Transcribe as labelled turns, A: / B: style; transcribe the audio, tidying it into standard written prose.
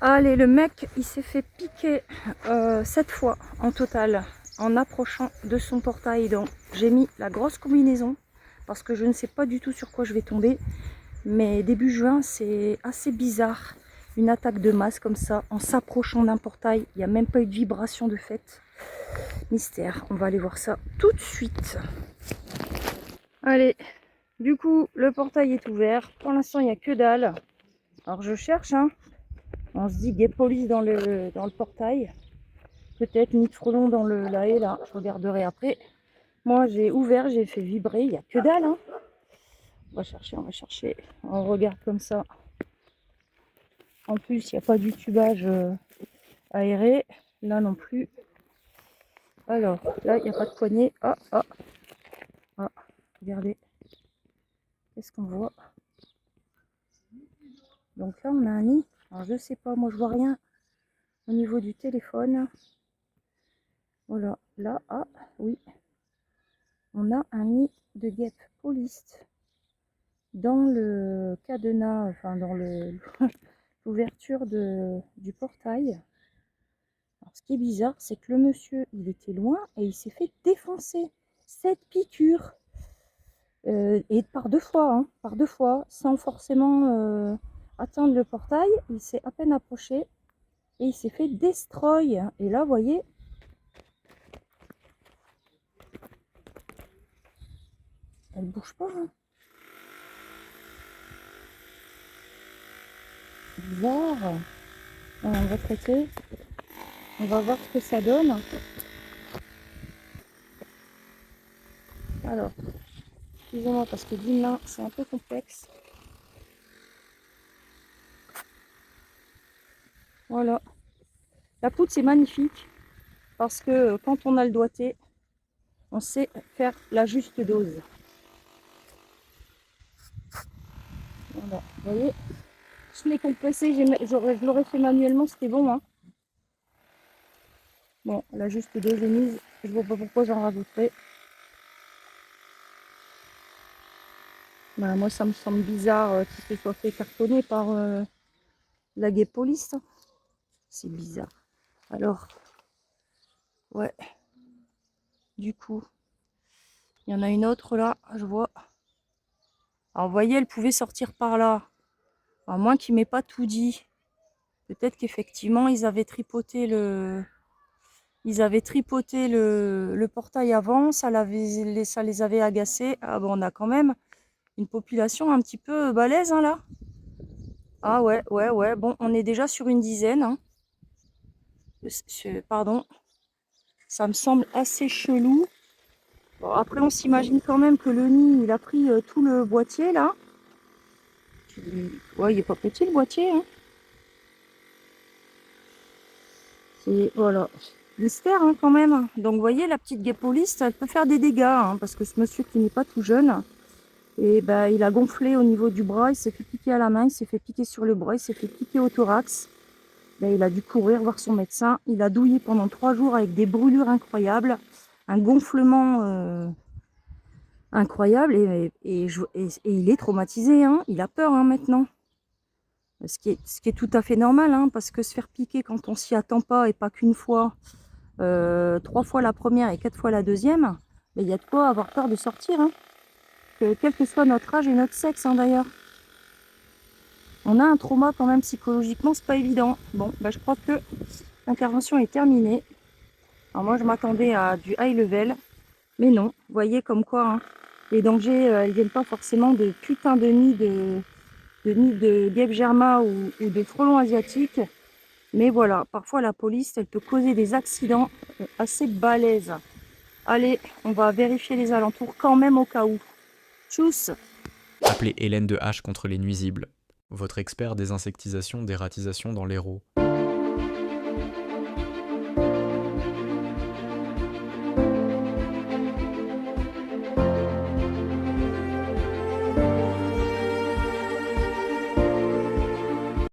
A: Allez, le mec, il s'est fait piquer 7 fois en total en approchant de son portail. Donc, j'ai mis la grosse combinaison parce que je ne sais pas du tout sur quoi je vais tomber. Mais début juin, c'est assez bizarre. Une attaque de masse comme ça, en s'approchant d'un portail. Il n'y a même pas eu de vibration de fait. Mystère, on va aller voir ça tout de suite. Allez, du coup, le portail est ouvert. Pour l'instant, il n'y a que dalle. Alors, je cherche, hein. On se dit Gay Police dans le portail. Peut-être Nick Frelon dans la haie, là. Je regarderai après. Moi, j'ai ouvert, j'ai fait vibrer. Il n'y a que dalle, hein. On va chercher, on va chercher. On regarde comme ça. En plus, il n'y a pas du tubage aéré. Là non plus. Alors, là, il n'y a pas de poignée. Ah, ah, ah. Regardez. Qu'est-ce qu'on voit? Donc là, on a un nid. Alors, je sais pas, moi, je vois rien au niveau du téléphone. Voilà. Là, ah, oui. On a un nid de guêpe poliste dans le cadenas, enfin dans l'ouverture du portail. Alors, ce qui est bizarre, c'est que le monsieur, il était loin et il s'est fait défoncer. Cette piqûre. Et par deux fois, hein, par deux fois, sans forcément atteindre le portail. Il s'est à peine approché et il s'est fait destroy. Et là, vous voyez, elle bouge pas. Hein. Bizarre. On va traiter. On va voir ce que ça donne. Alors, excusez-moi parce que d'une main, c'est un peu complexe. Voilà. La poudre, c'est magnifique parce que quand on a le doigté, on sait faire la juste dose. Voilà. Vous voyez, je l'ai compressé, je l'aurais fait manuellement, c'était bon. Hein. Bon, la juste dose est mise. Je vois pas pourquoi j'en rajouterai. Bah, moi, ça me semble bizarre qu'il se soit fait cartonner par la Gay Police. C'est bizarre. Alors, ouais. Du coup, il y en a une autre là, je vois. Alors, vous voyez, elle pouvait sortir par là. À moins qu'il m'ait pas tout dit. Peut-être qu'effectivement, ils avaient tripoté le portail avant. Ça les avait agacés. Ah bon, on a quand même une population un petit peu balèze, hein, là. Ah ouais, ouais, ouais. Bon, on est déjà sur une dizaine. Hein. Pardon. Ça me semble assez chelou. Bon, après, on s'imagine quand même que le nid, il a pris tout le boîtier, là. Ouais, il est pas petit, le boîtier. Hein. C'est, voilà. Mystère, hein, quand même. Donc, vous voyez, la petite guépoliste, elle peut faire des dégâts. Hein, parce que ce monsieur qui n'est pas tout jeune, et ben, il a gonflé au niveau du bras. Il s'est fait piquer à la main. Il s'est fait piquer sur le bras. Il s'est fait piquer au thorax. Ben, il a dû courir voir son médecin. Il a douillé pendant 3 jours avec des brûlures incroyables. Un gonflement incroyable. Et il est traumatisé. Hein. Il a peur hein, maintenant. Ce qui est tout à fait normal. Hein, parce que se faire piquer quand on s'y attend pas et pas qu'une fois, 3 fois la première et 4 fois la deuxième, ben, il y a de quoi avoir peur de sortir. Hein. Quel que soit notre âge et notre sexe hein, d'ailleurs. On a un trauma quand même psychologiquement, c'est pas évident. Bon, ben, je crois que l'intervention est terminée. Alors moi je m'attendais à du high level, mais non. Vous voyez comme quoi hein, les dangers, ils viennent pas forcément de putain de nids de guêpes germa ou de frelons asiatiques. Mais voilà, parfois la police, elle peut causer des accidents assez balèzes. Allez, on va vérifier les alentours quand même au cas où. Tchuss!
B: Appelez Hélène de H contre les nuisibles, votre expert désinsectisation, dératisation dans l'Hérault.